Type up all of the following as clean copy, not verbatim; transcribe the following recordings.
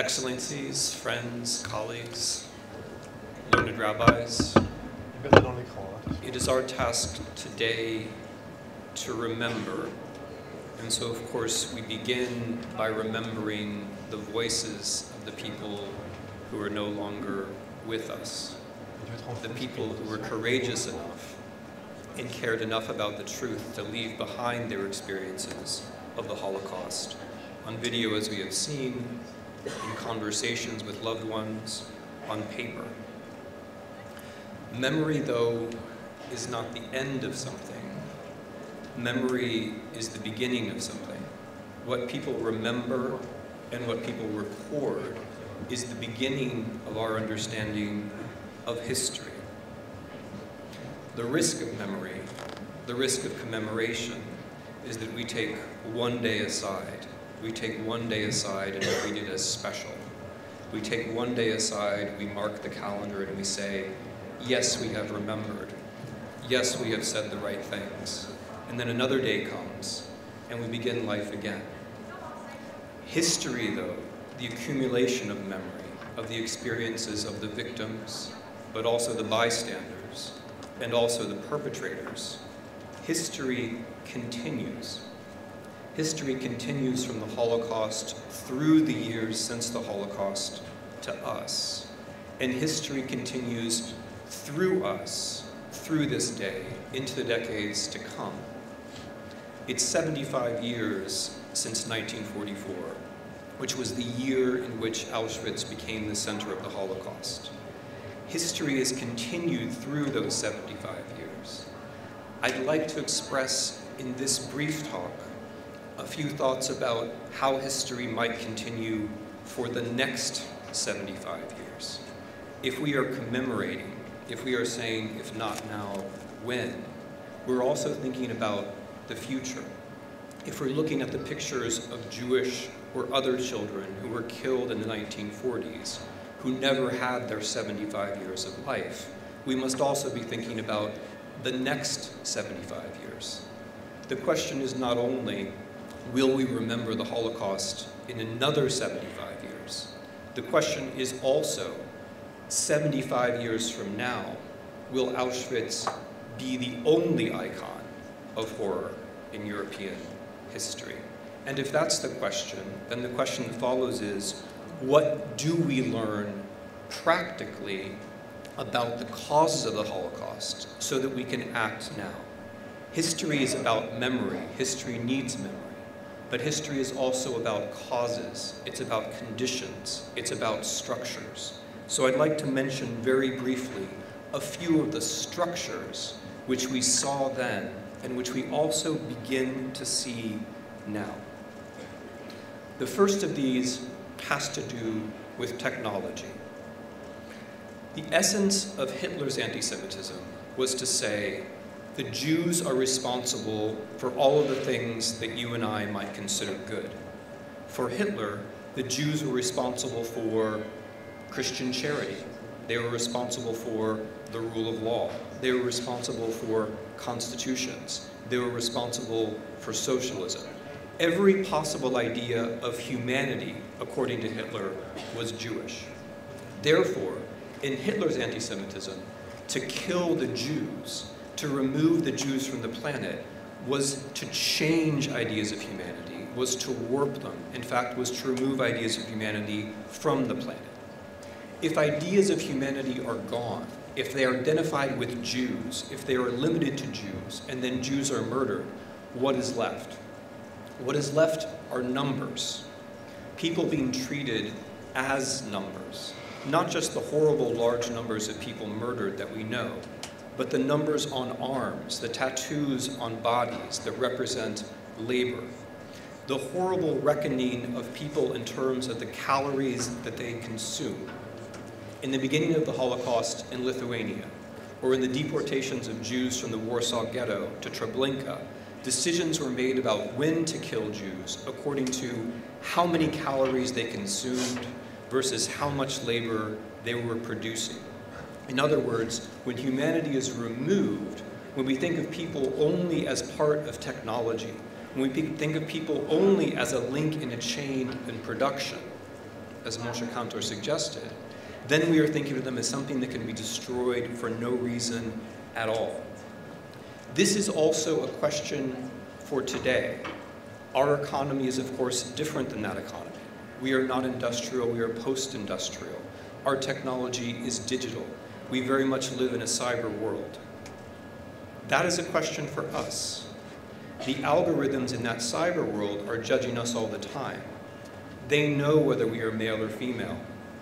Excellencies, friends, colleagues, learned rabbis, it is our task today to remember. And so, of course, we begin by remembering the voices of the people who are no longer with us, the people who were courageous enough and cared enough about the truth to leave behind their experiences of the Holocaust on video, as we have seen, in conversations with loved ones, on paper. Memory, though, is not the end of something. Memory is the beginning of something. What people remember and what people record is the beginning of our understanding of history. The risk of memory, the risk of commemoration, is that we take one day aside. We take one day aside and treat it as special. We take one day aside, we mark the calendar, and we say, yes, we have remembered. Yes, we have said the right things. And then another day comes, and we begin life again. History, though, the accumulation of memory, of the experiences of the victims, but also the bystanders, and also the perpetrators, history continues. History continues from the Holocaust through the years since the Holocaust to us. And history continues through us, through this day, into the decades to come. It's 75 years since 1944, which was the year in which Auschwitz became the center of the Holocaust. History has continued through those 75 years. I'd like to express in this brief talk a few thoughts about how history might continue for the next 75 years. If we are commemorating, if we are saying, if not now, when, we're also thinking about the future. If we're looking at the pictures of Jewish or other children who were killed in the 1940s, who never had their 75 years of life, we must also be thinking about the next 75 years. The question is not only, will we remember the Holocaust in another 75 years? The question is also, 75 years from now, will Auschwitz be the only icon of horror in European history? And if that's the question, then the question that follows is, what do we learn practically about the causes of the Holocaust so that we can act now? History is about memory. History needs memory. But history is also about causes. It's about conditions. It's about structures. So I'd like to mention very briefly a few of the structures which we saw then and which we also begin to see now. The first of these has to do with technology. The essence of Hitler's anti-Semitism was to say, the Jews are responsible for all of the things that you and I might consider good. For Hitler, the Jews were responsible for Christian charity. They were responsible for the rule of law. They were responsible for constitutions. They were responsible for socialism. Every possible idea of humanity, according to Hitler, was Jewish. Therefore, in Hitler's anti-Semitism, to kill the Jews, to remove the Jews from the planet, was to change ideas of humanity, was to warp them, in fact, was to remove ideas of humanity from the planet. If ideas of humanity are gone, if they are identified with Jews, if they are limited to Jews, and then Jews are murdered, what is left? What is left are numbers. People being treated as numbers. Not just the horrible large numbers of people murdered that we know, but the numbers on arms, the tattoos on bodies that represent labor. The horrible reckoning of people in terms of the calories that they consume. In the beginning of the Holocaust in Lithuania, or in the deportations of Jews from the Warsaw Ghetto to Treblinka, decisions were made about when to kill Jews according to how many calories they consumed versus how much labor they were producing. In other words, when humanity is removed, when we think of people only as part of technology, when we think of people only as a link in a chain in production, as Moshe Kantor suggested, then we are thinking of them as something that can be destroyed for no reason at all. This is also a question for today. Our economy is, of course, different than that economy. We are not industrial, we are post-industrial. Our technology is digital. We very much live in a cyber world. That is a question for us. The algorithms in that cyber world are judging us all the time. They know whether we are male or female,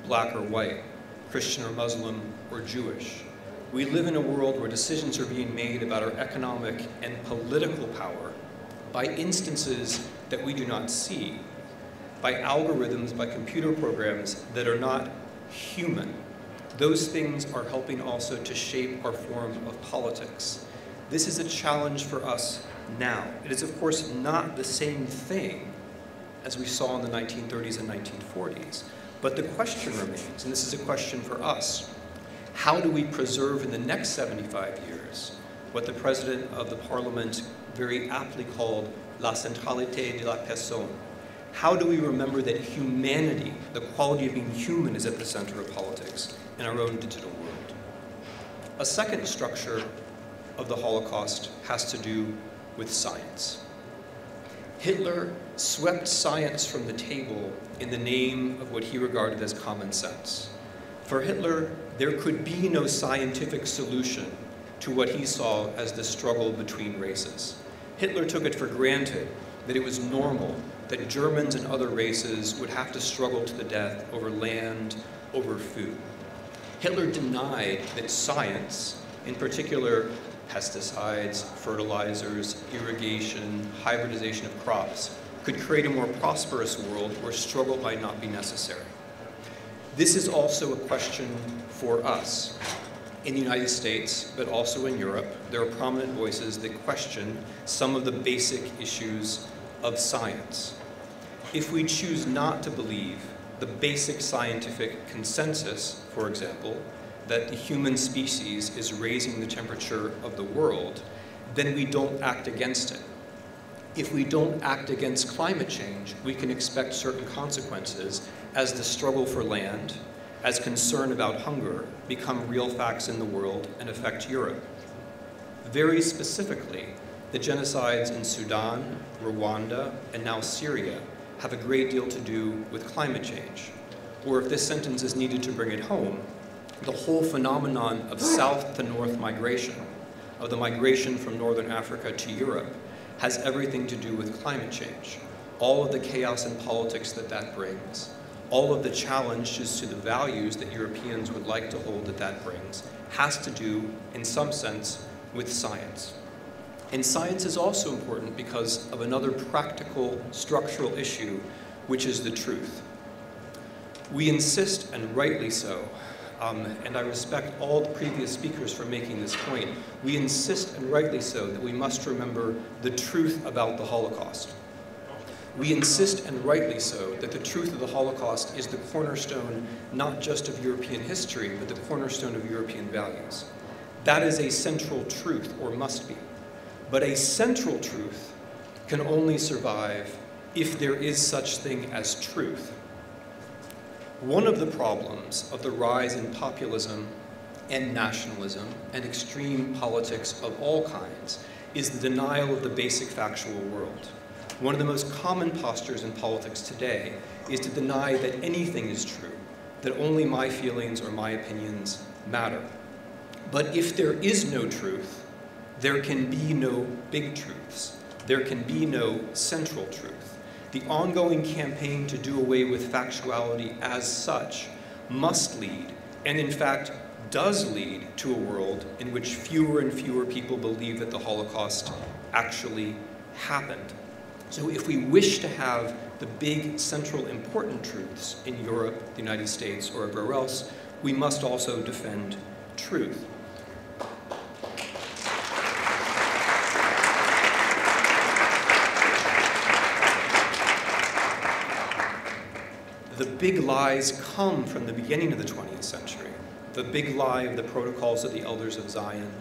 black or white, Christian or Muslim or Jewish. We live in a world where decisions are being made about our economic and political power by instances that we do not see, by algorithms, by computer programs that are not human. Those things are helping also to shape our form of politics. This is a challenge for us now. It is, of course, not the same thing as we saw in the 1930s and 1940s, but the question remains, and this is a question for us: how do we preserve in the next 75 years what the President of the Parliament very aptly called la centralité de la personne? How do we remember that humanity, the quality of being human, is at the center of politics in our own digital world? A second structure of the Holocaust has to do with science. Hitler swept science from the table in the name of what he regarded as common sense. For Hitler, there could be no scientific solution to what he saw as the struggle between races. Hitler took it for granted that it was normal that Germans and other races would have to struggle to the death over land, over food. Hitler denied that science, in particular pesticides, fertilizers, irrigation, hybridization of crops, could create a more prosperous world where struggle might not be necessary. This is also a question for us. In the United States, but also in Europe, there are prominent voices that question some of the basic issues of science. If we choose not to believe the basic scientific consensus, for example, that the human species is raising the temperature of the world, then we don't act against it. If we don't act against climate change, we can expect certain consequences as the struggle for land, as concern about hunger, become real facts in the world and affect Europe. Very specifically, the genocides in Sudan, Rwanda, and now Syria have a great deal to do with climate change. Or if this sentence is needed to bring it home, the whole phenomenon of south to north migration, of the migration from northern Africa to Europe, has everything to do with climate change. All of the chaos in politics that brings, all of the challenges to the values that Europeans would like to hold that brings, has to do, in some sense, with science. And science is also important because of another practical, structural issue, which is the truth. We insist, and rightly so, and I respect all the previous speakers for making this point, we insist, and rightly so, that we must remember the truth about the Holocaust. We insist, and rightly so, that the truth of the Holocaust is the cornerstone not just of European history, but the cornerstone of European values. That is a central truth, or must be. But a central truth can only survive if there is such thing as truth. One of the problems of the rise in populism and nationalism and extreme politics of all kinds is the denial of the basic factual world. One of the most common postures in politics today is to deny that anything is true, that only my feelings or my opinions matter. But if there is no truth, there can be no big truths. There can be no central truth. The ongoing campaign to do away with factuality as such must lead, and in fact does lead, to a world in which fewer and fewer people believe that the Holocaust actually happened. So if we wish to have the big, central, important truths in Europe, the United States, or everywhere else, we must also defend truth. The big lies come from the beginning of the 20th century. The big lie of the Protocols of the Elders of Zion,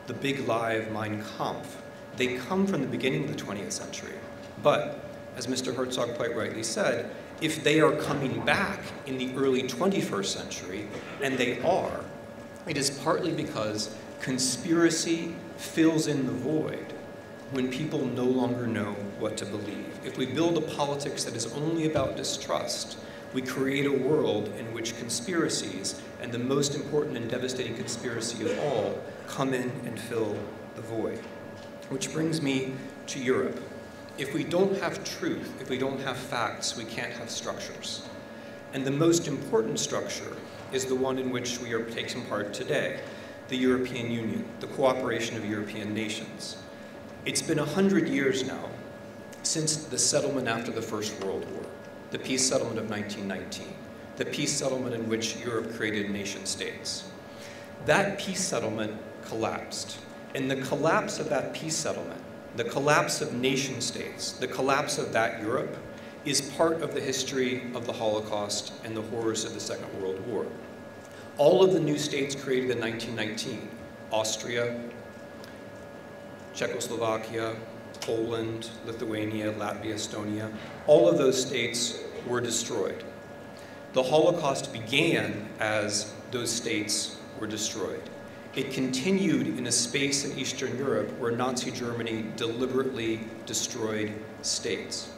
the big lie of Mein Kampf, they come from the beginning of the 20th century. But, as Mr. Herzog quite rightly said, if they are coming back in the early 21st century, and they are, it is partly because conspiracy fills in the void when people no longer know what to believe. If we build a politics that is only about distrust, we create a world in which conspiracies, and the most important and devastating conspiracy of all, come in and fill the void. Which brings me to Europe. If we don't have truth, if we don't have facts, we can't have structures. And the most important structure is the one in which we are taking part today, the European Union, the cooperation of European nations. It's been 100 years now since the settlement after the First World War, the peace settlement of 1919, the peace settlement in which Europe created nation states. That peace settlement collapsed. And the collapse of that peace settlement, the collapse of nation states, the collapse of that Europe, is part of the history of the Holocaust and the horrors of the Second World War. All of the new states created in 1919, Austria, Czechoslovakia, Poland, Lithuania, Latvia, Estonia, all of those states were destroyed. The Holocaust began as those states were destroyed. It continued in a space in Eastern Europe where Nazi Germany deliberately destroyed states.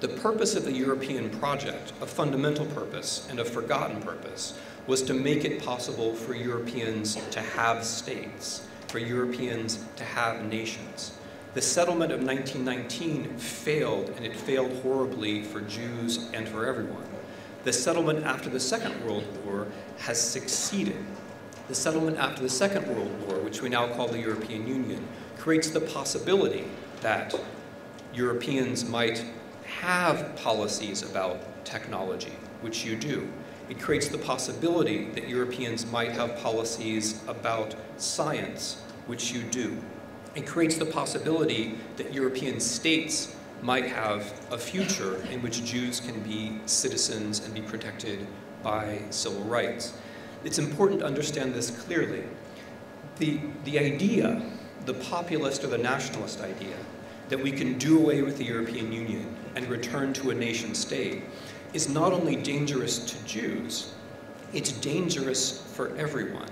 The purpose of the European project, a fundamental purpose and a forgotten purpose, was to make it possible for Europeans to have states, for Europeans to have nations. The settlement of 1919 failed, and it failed horribly for Jews and for everyone. The settlement after the Second World War has succeeded. The settlement after the Second World War, which we now call the European Union, creates the possibility that Europeans might have policies about technology, which you do. It creates the possibility that Europeans might have policies about science, which you do. It creates the possibility that European states might have a future in which Jews can be citizens and be protected by civil rights. It's important to understand this clearly. The idea, the populist or the nationalist idea, that we can do away with the European Union and return to a nation state is not only dangerous to Jews, it's dangerous for everyone.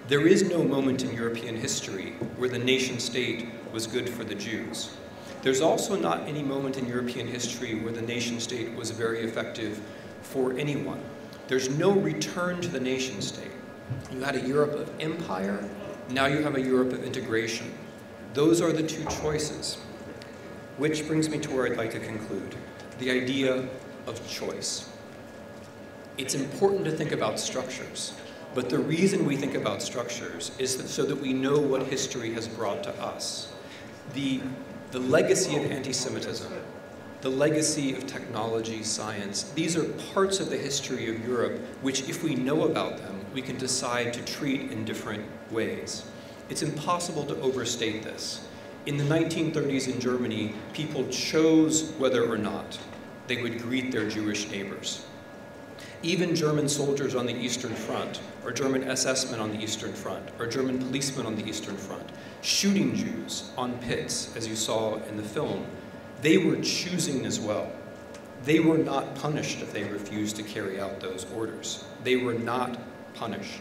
There is no moment in European history where the nation state was good for the Jews. There's also not any moment in European history where the nation state was very effective for anyone. There's no return to the nation state. You had a Europe of empire, now you have a Europe of integration. Those are the two choices. Which brings me to where I'd like to conclude, the idea of choice. It's important to think about structures, but the reason we think about structures is so that we know what history has brought to us. The legacy of anti-Semitism, the legacy of technology, science, these are parts of the history of Europe which, if we know about them, we can decide to treat in different ways. It's impossible to overstate this. In the 1930s in Germany, people chose whether or not they would greet their Jewish neighbors. Even German soldiers on the Eastern Front, or German SS men on the Eastern Front, or German policemen on the Eastern Front, shooting Jews on pits, as you saw in the film, they were choosing as well. They were not punished if they refused to carry out those orders. They were not punished.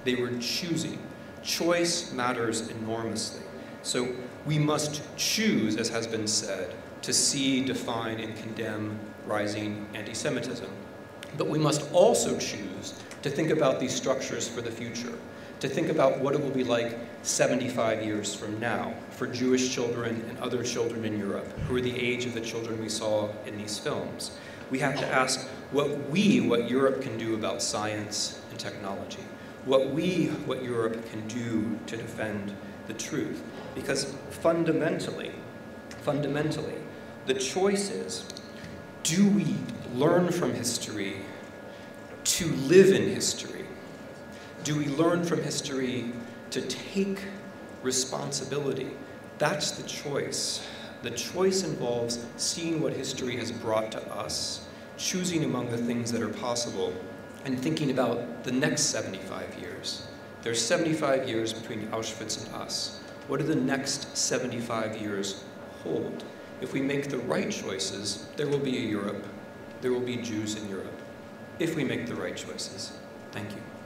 They were choosing. Choice matters enormously. So we must choose, as has been said, to see, define, and condemn rising anti-Semitism. But we must also choose to think about these structures for the future, to think about what it will be like 75 years from now for Jewish children and other children in Europe who are the age of the children we saw in these films. We have to ask what Europe can do about science and technology, what Europe can do to defend the truth. Because fundamentally, the choice is, do we learn from history to live in history? Do we learn from history to take responsibility? That's the choice. The choice involves seeing what history has brought to us, choosing among the things that are possible, and thinking about the next 75 years. There's 75 years between Auschwitz and us. What do the next 75 years hold? If we make the right choices, there will be a Europe there will be Jews in Europe, if we make the right choices. Thank you.